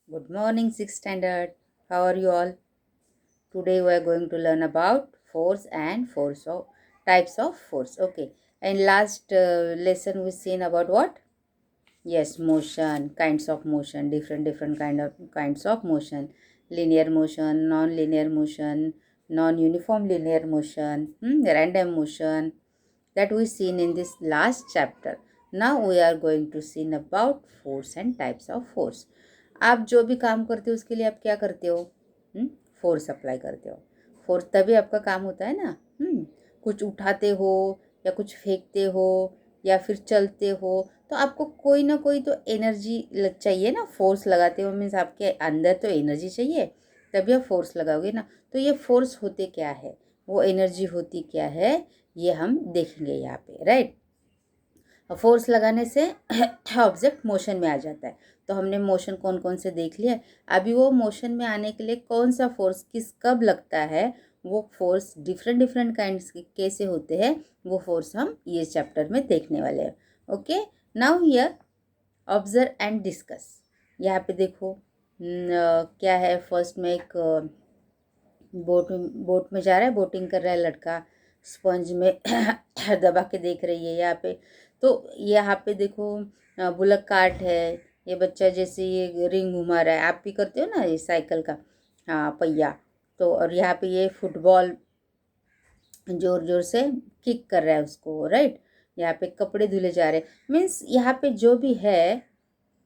Good morning, 6th standard. How are you all? Today we are going to learn about force and force of types of force. Okay. And last lesson we seen about what? Yes, motion, kinds of motion, different kinds of motion, linear motion, non-linear motion, non-uniform linear motion, random motion that we seen in this last chapter. Now we are going to see about force and types of force. आप जो भी काम करते हो उसके लिए आप क्या करते हो? फोर्स अप्लाई करते हो. फोर्स तभी आपका काम होता है ना. कुछ उठाते हो या कुछ फेंकते हो या फिर चलते हो तो आपको कोई ना कोई तो एनर्जी चाहिए ना. फोर्स लगाते हो मीन्स आपके अंदर तो एनर्जी चाहिए, तभी आप फोर्स लगाओगे ना. तो ये फोर्स होते क्या है, वो एनर्जी होती क्या है, ये हम देखेंगे यहाँ पे. राइट. फोर्स लगाने से ऑब्जेक्ट मोशन में आ जाता है. तो हमने मोशन कौन कौन से देख लिया. अभी वो मोशन में आने के लिए कौन सा फोर्स किस कब लगता है, वो फोर्स डिफरेंट काइंड्स के कैसे होते हैं, वो फोर्स हम ये चैप्टर में देखने वाले हैं. Okay. Now here observe and discuss. यहाँ पे देखो क्या है. फर्स्ट में एक बोट में जा रहा है, बोटिंग कर रहा है लड़का. स्पंज में दबा के देख रही है यहाँ पे. तो यहाँ पे देखो बुलक कार्ट है. ये बच्चा जैसे ये रिंग घुमा रहा है, आप भी करते हो ना ये साइकिल का. हाँ, पहिया. तो और यहाँ पे ये फुटबॉल जोर जोर से किक कर रहा है उसको. राइट. यहाँ पे कपड़े धुले जा रहे हैं. मीन्स यहाँ पे जो भी है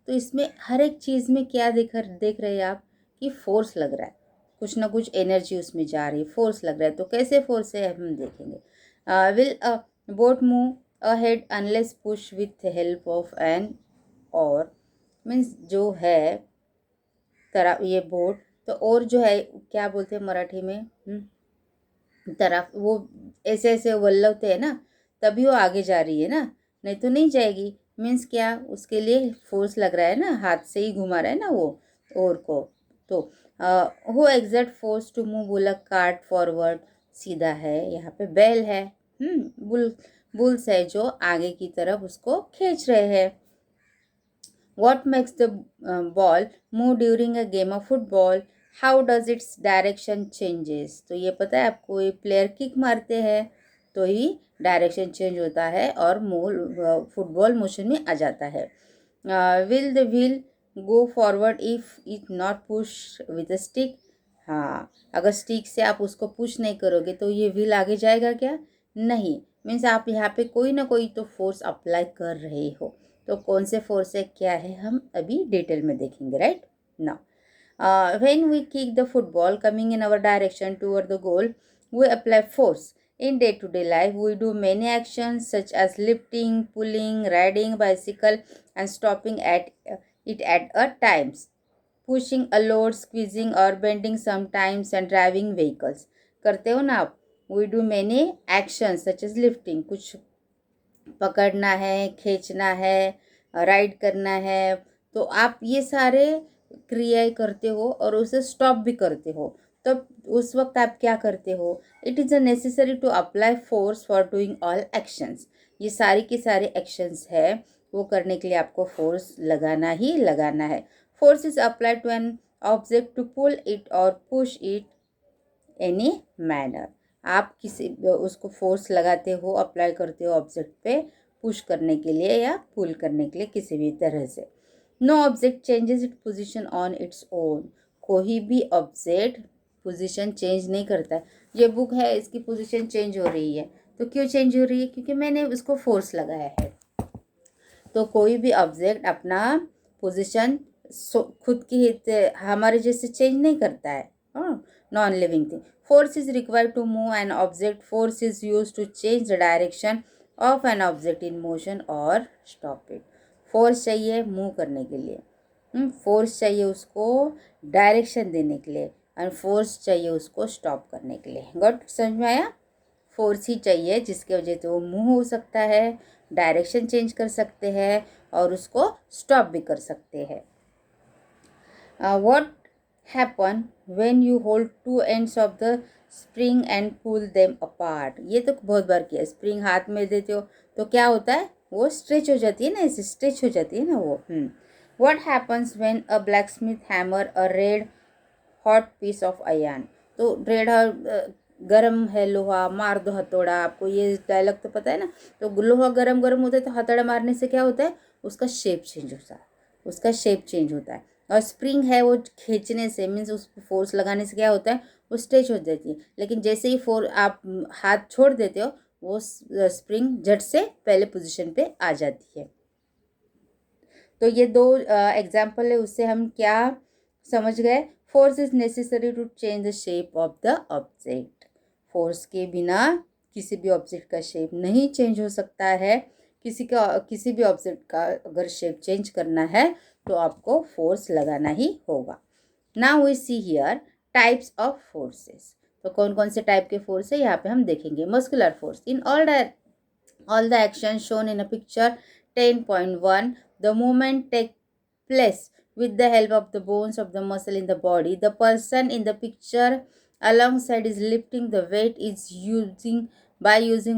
तो इसमें हर एक चीज़ में क्या देख रहे हैं आप कि फोर्स लग रहा है. कुछ ना कुछ एनर्जी उसमें जा रही है, फोर्स लग रहा है. तो कैसे फोर्स है हम देखेंगे. Will boat move ahead unless push with help of an oar. Means जो है तरह ये बोट, तो और जो है क्या बोलते हैं मराठी में, तरफ वो ऐसे ऐसे वल्लवते हैं ना, तभी वो आगे जा रही है ना, नहीं तो नहीं जाएगी. मीन्स क्या, उसके लिए फोर्स लग रहा है ना, हाथ से ही घुमा रहा है ना वो और को. तो वो exact force to move bullock cart forward. सीधा है. यहाँ पे बैल है. बुल्स है जो आगे की तरफ उसको खींच रहे हैं. What makes the ball move during a game of football? How does its direction changes? तो ये पता है आपको, ये प्लेयर किक मारते हैं तो ही डायरेक्शन चेंज होता है और फुटबॉल मोशन में आ जाता है. Will the wheel go forward if it not push with a stick. हाँ, अगर स्टिक से आप उसको पुश नहीं करोगे तो ये व्हील आगे जाएगा क्या? नहीं. मीन्स आप यहाँ पे कोई ना कोई तो फोर्स अप्लाई कर रहे हो. तो कौन से फोर्स है क्या है हम अभी डिटेल में देखेंगे. Right. Now when we kick the football coming in our direction toward the goal, we apply force. In day-to-day life, we do many actions such as lifting, pulling, riding bicycle, and stopping at it at a times, pushing a load, squeezing or bending sometimes, and driving vehicles. करते हो ना आप. We do many actions such as lifting, कुछ पकड़ना है, खींचना है, ride करना है. तो आप ये सारे क्रियाएं करते हो और उसे स्टॉप भी करते हो. तो उस वक्त आप क्या करते हो. It is a necessary to apply force for doing all actions. ये सारी की सारी एक्शंस है, वो करने के लिए आपको फोर्स लगाना ही लगाना है. Force is applied to an object to pull it or push it any manner. आप किसी उसको फोर्स लगाते हो, अप्लाई करते हो ऑब्जेक्ट पे पुश करने के लिए या पुल करने के लिए किसी भी तरह से. No object changes it position on its own. कोई भी ऑब्जेक्ट पोजीशन चेंज नहीं करता है. ये बुक है, इसकी पोजीशन चेंज हो रही है तो क्यों चेंज हो रही है, क्योंकि मैंने उसको फोर्स लगाया है. तो कोई भी ऑब्जेक्ट अपना पोजीशन खुद की हमारे जैसे चेंज नहीं करता है. Non living thing. Force is required to move an object. Force is use to change the direction of an object in motion or stop it. फोर्स चाहिए मूव करने के लिए, फोर्स चाहिए उसको डायरेक्शन देने के लिए, एंड फोर्स चाहिए उसको स्टॉप करने के लिए. गॉट समझ में आया. फोर्स ही चाहिए जिसकी वजह से वो मूव हो सकता है, डायरेक्शन चेंज कर सकते हैं और उसको स्टॉप भी कर सकते हैं. What happen when you hold two ends of the spring and pull them apart. ये तो बहुत बार किया. स्प्रिंग हाथ में देते हो तो क्या होता है, वो स्ट्रेच हो जाती है ना, ऐसे स्ट्रेच हो जाती है ना वो. What happens when a blacksmith hammer a red hot piece of iron? तो रेड गरम है लोहा, मार दो हथौड़ा। आपको ये डायलॉग तो पता है ना। तो लोहा गरम गरम होता है तो हथौड़ा मारने से क्या होता है, उसका शेप चेंज होता है, उसका शेप चेंज होता है। और स्प्रिंग है वो खींचने से, मीन्स उस फोर्स लगाने से क्या होता है, वो स्ट्रेच हो जाती है। लेकिन जैसे ही आप हाथ छोड़ देते हो, वो स्प्रिंग झट से पहले पोजीशन पे आ जाती है। तो ये दो एग्जाम्पल है, उससे हम क्या समझ गए, force is necessary to change the shape of the object. Force के बिना किसी भी ऑब्जेक्ट का शेप नहीं चेंज हो सकता है। किसी भी ऑब्जेक्ट का अगर शेप चेंज करना है तो आपको फोर्स लगाना ही होगा। Now we see here types of forces. तो कौन कौन से टाइप के फोर्स है यहाँ पे हम देखेंगे। Muscular force in all the actions shown in a picture 10.1, the movement take place with the help of the bones of the muscle in the body. The person in the picture alongside is lifting the weight is using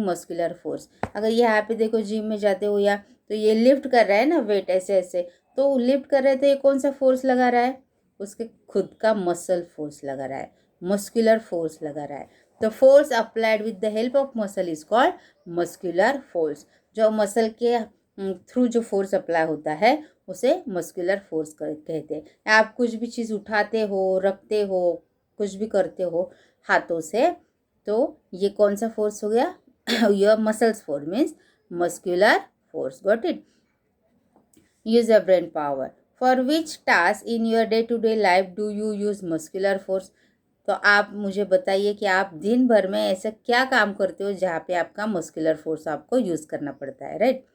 muscular force. अगर ये यहाँ पे देखो gym में जाते हो या तो ये लिफ्ट कर रहा है ना वेट ऐसे ऐसे, तो लिफ्ट कर रहे थे, ये कौन सा फोर्स लगा रहा है, उसके खुद का मसल फोर्स लगा रहा है, मस्कुलर फोर्स लगा रहा है। The force applied with the help of muscle is called muscular force. जो मसल के थ्रू जो फोर्स अप्लाई होता है उसे मस्कुलर फोर्स कहते हैं। आप कुछ भी चीज़ उठाते हो, रखते हो, कुछ भी करते हो हाथों से, तो ये कौन सा फोर्स हो गया, your muscles force means muscular force. Got it. Use your brain power. For which task in your day to day life do you use muscular force? तो आप मुझे बताइए कि आप दिन भर में ऐसा क्या काम करते हो जहाँ पे आपका मस्कुलर फोर्स आपको यूज़ करना पड़ता है, right.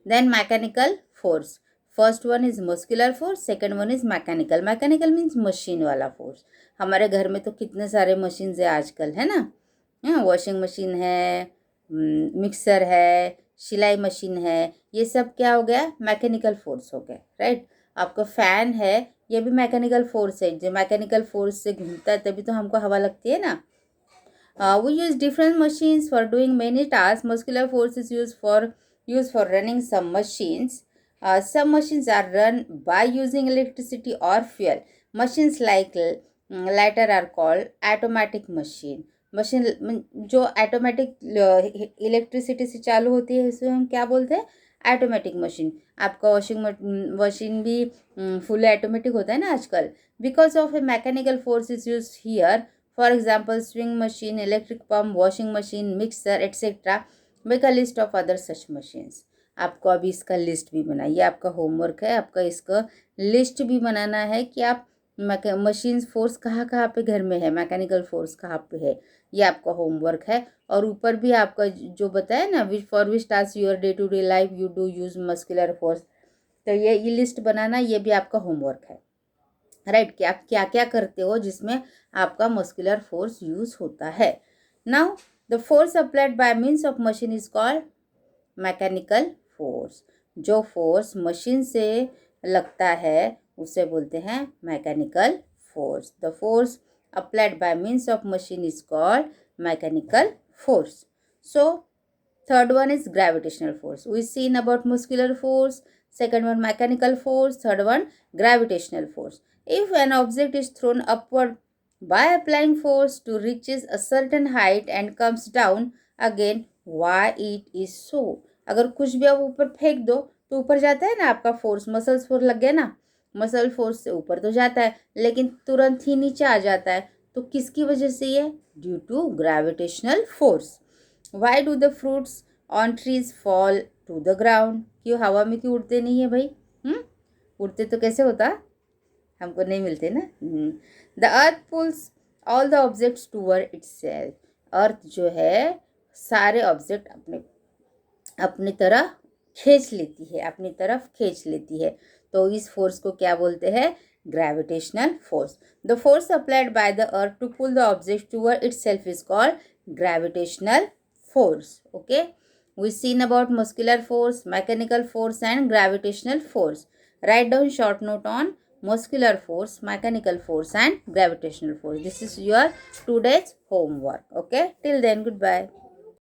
Then mechanical force, first one is muscular force, second one is mechanical. Mechanical means machine वाला फोर्स। हमारे घर में तो कितने सारे मशीन है आजकल, है ना, वॉशिंग मशीन है, मिक्सर है, सिलाई मशीन है, ये सब क्या हो गया, मैकेनिकल फोर्स हो गया, राइट। आपका फैन है, ये भी मैकेनिकल फोर्स है, जो मैकेनिकल फोर्स से घूमता है तभी तो हमको हवा लगती है ना। We use different machines for doing many tasks. Muscular force is used for running some machines. Some machines are run by using electricity or fuel. Machines like latter are called automatic machine. Machine जो automatic electricity से चालू होती है उसे हम क्या बोलते हैं, ऑटोमेटिक मशीन। आपका वॉशिंग मशीन भी फुल ऑटोमेटिक होता है ना आजकल। Because of A mechanical force is use here, for example swing machine, electric pump, washing machine, mixer etcetera. Make a list of other such machines. आपको अभी इसका list भी बनाइए, आपका होमवर्क है, आपका इसका लिस्ट भी बनाना है कि आप मशीन्स फोर्स कहाँ कहाँ पे घर में है, मैकेनिकल फोर्स कहाँ पे है, ये आपका होमवर्क है। और ऊपर भी आपका जो बताया ना, for which task your day to day life you do use muscular force, तो ये लिस्ट बनाना, ये भी आपका होमवर्क है, राइट। कि आप क्या क्या करते हो जिसमें आपका मस्कुलर फोर्स यूज होता है। Now the force applied bye means of machine is called mechanical force. जो फोर्स मशीन से लगता है उसे बोलते हैं mechanical force. The force applied bye means of machine is called mechanical force. So third one is gravitational force. We seen about muscular force, second one mechanical force, third one gravitational force. If an object is thrown upward by applying force to reaches a certain height and comes down again, why it is so? अगर कुछ भी आप ऊपर फेंक दो तो ऊपर जाता है ना, आपका फोर्स मसल्स फोर्स लग गया ना, मसल फोर्स से ऊपर तो जाता है लेकिन तुरंत ही नीचे आ जाता है। तो किसकी वजह से ये, due to gravitational force. Why do the fruits on trees fall to the ground? क्यों हवा में क्यों उड़ते नहीं है भाई, उड़ते तो कैसे होता, हमको नहीं मिलते ना। The earth pulls all the objects toward itself. Earth जो है सारे ऑब्जेक्ट अपनी तरह खींच लेती है, अपनी तरफ खींच लेती है। तो इस फोर्स को क्या बोलते हैं, gravitational force. The force applied by the earth to pull the object toward itself is called gravitational force. Okay, we seen about muscular force, mechanical force and gravitational force. Write down short note on muscular force, mechanical force and gravitational force. This is your today's homework. Okay, till then, goodbye.